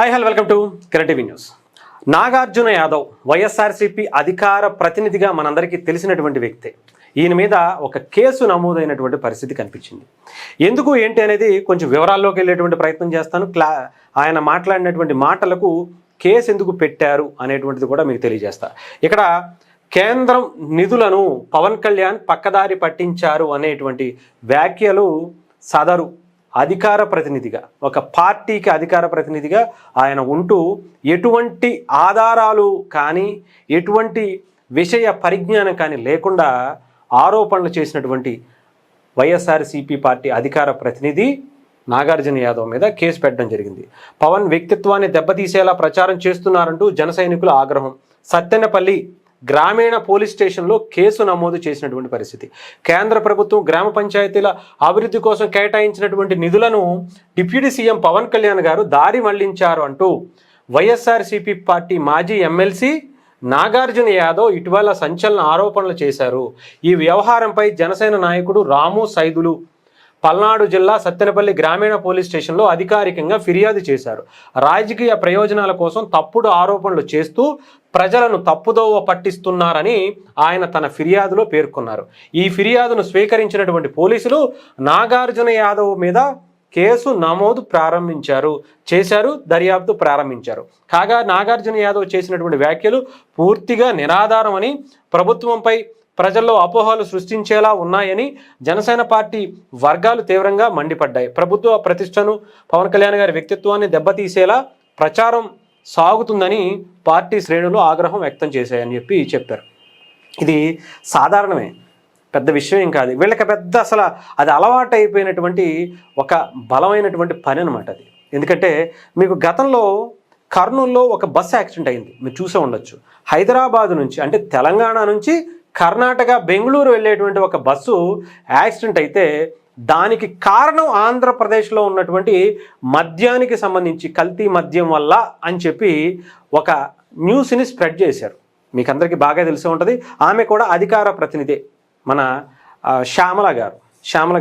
Hi hello welcome to Kiran news. Nagarjuna Yadav YSRCP అధికార ప్రతినిధిగా మనందరికీ తెలిసినటువంటి వ్యక్తి. ఈయన మీద ఒక కేసు నమోదైనటువంటి పరిస్థితి కనిపించింది. ఎందుకు ఏంటి అనేది కొంచెం వివరాల్లోకి వెళ్ళేటువంటి ప్రయత్నం చేస్తాను. ఆయన మాట్లాడినటువంటి మాటలకు కేసు ఎందుకు పెట్టారు అనేటువంటిది కూడా మీకు తెలియజేస్తా. ఇక్కడ కేంద్రం నిధులను పవన్ కళ్యాణ్ పక్కదారి పట్టించారు అనేటువంటి వ్యాఖ్యలు సదరు అధికార ప్రతినిధిగా, ఒక పార్టీకి అధికార ప్రతినిధిగా ఆయన ఉంటూ ఎటువంటి ఆధారాలు కానీ ఎటువంటి విషయ పరిజ్ఞానం కానీ లేకుండా ఆరోపణలు చేసినటువంటి వైఎస్ఆర్సీపీ పార్టీ అధికార ప్రతినిధి నాగార్జున యాదవ్ మీద కేసు పెట్టడం జరిగింది. పవన్ వ్యక్తిత్వాన్ని దెబ్బతీసేలా ప్రచారం చేస్తున్నారంటూ జన సైనికుల ఆగ్రహం. సత్తెనపల్లి గ్రామీణ పోలీస్ స్టేషన్లో కేసు నమోదు చేసినటువంటి పరిస్థితి. కేంద్ర ప్రభుత్వం గ్రామ పంచాయతీల అభివృద్ధి కోసం కేటాయించినటువంటి నిధులను డిప్యూటీ సీఎం పవన్ కళ్యాణ్ గారు దారి మళ్లించారు అంటూ వైఎస్ఆర్సీపీ పార్టీ మాజీ ఎమ్మెల్సీ నాగార్జున యాదవ్ ఇటీవల సంచలన ఆరోపణలు చేశారు. ఈ వ్యవహారంపై జనసేన నాయకుడు రాము సైదులు పల్నాడు జిల్లా సత్తెనపల్లి గ్రామీణ పోలీస్ స్టేషన్లో అధికారికంగా ఫిర్యాదు చేశారు. రాజకీయ ప్రయోజనాల కోసం తప్పుడు ఆరోపణలు చేస్తూ ప్రజలను తప్పుదోవ పట్టిస్తున్నారని ఆయన తన ఫిర్యాదులో పేర్కొన్నారు. ఈ ఫిర్యాదును స్వీకరించినటువంటి పోలీసులు నాగార్జున యాదవ్ మీద కేసు నమోదు దర్యాప్తు ప్రారంభించారు. కాగా నాగార్జున యాదవ్ చేసినటువంటి వ్యాఖ్యలు పూర్తిగా నిరాధారం అని, ప్రభుత్వంపై ప్రజల్లో అపోహలు సృష్టించేలా ఉన్నాయని జనసేన పార్టీ వర్గాలు తీవ్రంగా మండిపడ్డాయి. ప్రభుత్వ ప్రతిష్టను, పవన్ కళ్యాణ్ గారి వ్యక్తిత్వాన్ని దెబ్బతీసేలా ప్రచారం సాగుతుందని పార్టీ శ్రేణులు ఆగ్రహం వ్యక్తం చేశాయని చెప్పారు. ఇది సాధారణమే, పెద్ద విషయం ఏం కాదు. వీళ్ళకి పెద్ద అసలు అది అలవాటు అయిపోయినటువంటి ఒక బలమైనటువంటి పని అనమాట అది. ఎందుకంటే మీకు గతంలో కర్నూలులో ఒక బస్సు యాక్సిడెంట్ అయింది, మీరు చూసే ఉండొచ్చు. హైదరాబాద్ నుంచి అంటే తెలంగాణ నుంచి కర్ణాటక బెంగళూరు వెళ్ళేటువంటి ఒక బస్సు యాక్సిడెంట్ అయితే దానికి కారణం ఆంధ్రప్రదేశ్లో ఉన్నటువంటి మద్యానికి సంబంధించి కల్తీ మద్యం వల్ల అని చెప్పి ఒక న్యూస్ని స్ప్రెడ్ చేశారు. మీకు అందరికీ బాగా తెలిసే ఉంటుంది. ఆమె కూడా అధికార ప్రతినిధి, మన శ్యామల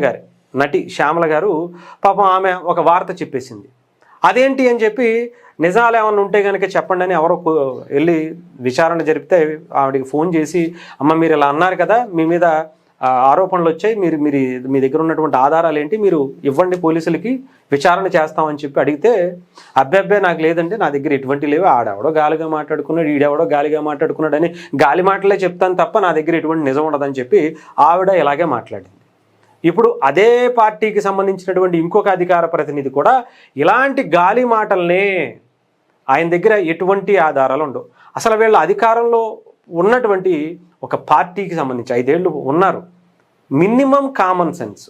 గారి నటి శ్యామల గారు పాపం ఆమె ఒక వార్త చెప్పేసింది. అదేంటి అని చెప్పి నిజాలు ఏమన్నా ఉంటే కనుక చెప్పండి అని ఎవరో వెళ్ళి విచారణ జరిపితే ఆవిడకి ఫోన్ చేసి, అమ్మ మీరు ఇలా అన్నారు కదా, మీ మీద ఆరోపణలు వచ్చాయి, మీ దగ్గర ఉన్నటువంటి ఆధారాలు ఏంటి, మీరు ఇవ్వండి పోలీసులకి, విచారణ చేస్తామని చెప్పి అడిగితే, అబ్బాయి నాకు లేదంటే నా దగ్గర ఎటువంటి లేవు, ఆడెవడో గాలిగా మాట్లాడుకున్నాడు, ఈడెవడో గాలిగా మాట్లాడుకున్నాడు అని గాలి మాటలే చెప్తాను తప్ప నా దగ్గర ఎటువంటి నిజం ఉండదని చెప్పి ఆవిడ ఇలాగే మాట్లాడింది. ఇప్పుడు అదే పార్టీకి సంబంధించినటువంటి ఇంకొక అధికార ప్రతినిధి కూడా ఇలాంటి గాలి మాటల్నే, ఆయన దగ్గర ఎటువంటి ఆధారాలు ఉండవు. అసలు వీళ్ళ అధికారంలో ఉన్నటువంటి ఒక పార్టీకి సంబంధించి 5 ఏళ్ళు ఉన్నారు. మినిమం కామన్ సెన్స్,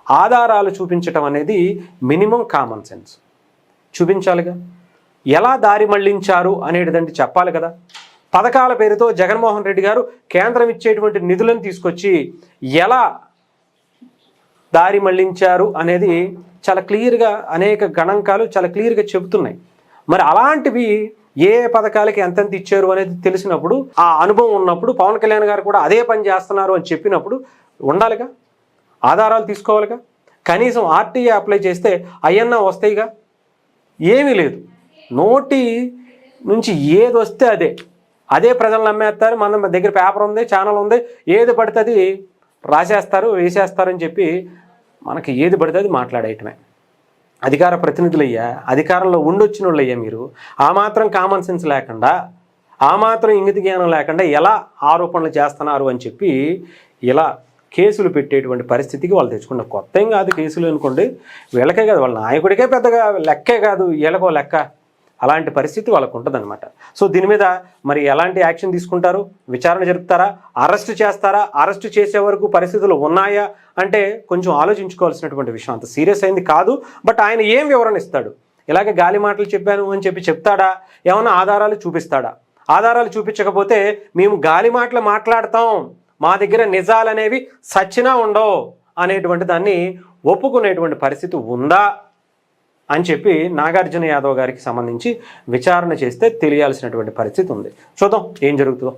ఆధారాలు చూపించటం అనేది మినిమం కామన్ సెన్స్ చూపించాలిగా. ఎలా దారి మళ్లించారు అనేటిదంటే చెప్పాలి కదా. పథకాల పేరుతో జగన్మోహన్ రెడ్డి గారు కేంద్రం ఇచ్చేటువంటి నిధులను తీసుకొచ్చి ఎలా దారి మళ్లించారు అనేది చాలా క్లియర్గా అనేక గణాంకాలు చాలా క్లియర్గా చెబుతున్నాయి. మరి అలాంటివి ఏ పథకాలకి ఎంతెంత ఇచ్చారు అనేది తెలిసినప్పుడు, ఆ అనుభవం ఉన్నప్పుడు, పవన్ కళ్యాణ్ గారు కూడా అదే పని చేస్తున్నారు అని చెప్పినప్పుడు ఉండాలిగా, ఆధారాలు తీసుకోవాలిగా. కనీసం ఆర్టీఏ అప్లై చేస్తే అయ్యన్నా వస్తాయిగా. ఏమీ లేదు, నోటి నుంచి ఏది వస్తే అదే ప్రజలు నమ్మేస్తారు. మన దగ్గర పేపర్ ఉంది, ఛానల్ ఉంది, ఏది పడితే అది రాసేస్తారు, వేసేస్తారని చెప్పి మనకి ఏది పడితే అది మాట్లాడేయటమే. అధికార ప్రతినిధులయ్యా, అధికారంలో ఉండొచ్చిన వాళ్ళయ్యా, మీరు ఆ మాత్రం కామన్ సెన్స్ లేకుండా, ఆ మాత్రం ఇంగిత జ్ఞానం లేకుండా ఎలా ఆరోపణలు చేస్తున్నారు అని చెప్పి ఇలా కేసులు పెట్టేటువంటి పరిస్థితికి వాళ్ళు తెచ్చుకున్నారు. కొత్త ఏం కాదు కేసులు అనుకోండి, వీళ్ళకే కాదు, వాళ్ళ నాయకుడికే పెద్దగా లెక్కే కాదు, వీళ్ళకో లెక్క. అలాంటి పరిస్థితి వాళ్ళకు ఉంటుందన్నమాట. సో దీని మీద మరి ఎలాంటి యాక్షన్ తీసుకుంటారు? విచారణ జరుపుతారా? అరెస్ట్ చేస్తారా? అరెస్ట్ చేసే వరకు పరిస్థితులు ఉన్నాయా అంటే కొంచెం ఆలోచించుకోవాల్సినటువంటి విషయం. అంత సీరియస్ అయింది కాదు. బట్ ఆయన ఏం వివరణ ఇస్తాడు? ఇలాగే గాలి మాటలు చెప్పాను అని చెప్పి చెప్తాడా? ఏమన్నా ఆధారాలు చూపిస్తాడా? ఆధారాలు చూపించకపోతే మేము గాలి మాటలు మాట్లాడతాం, మా దగ్గర నిజాలు అనేవి సచ్చినా ఉండవు అనేటువంటి దాన్ని ఒప్పుకునేటువంటి పరిస్థితి ఉందా అని చెప్పి నాగార్జున యాదవ్ గారికి సంబంధించి విచారణ చేస్తే తెలియాల్సినటువంటి పరిస్థితి ఉంది. చూద్దాం ఏం జరుగుతుందో.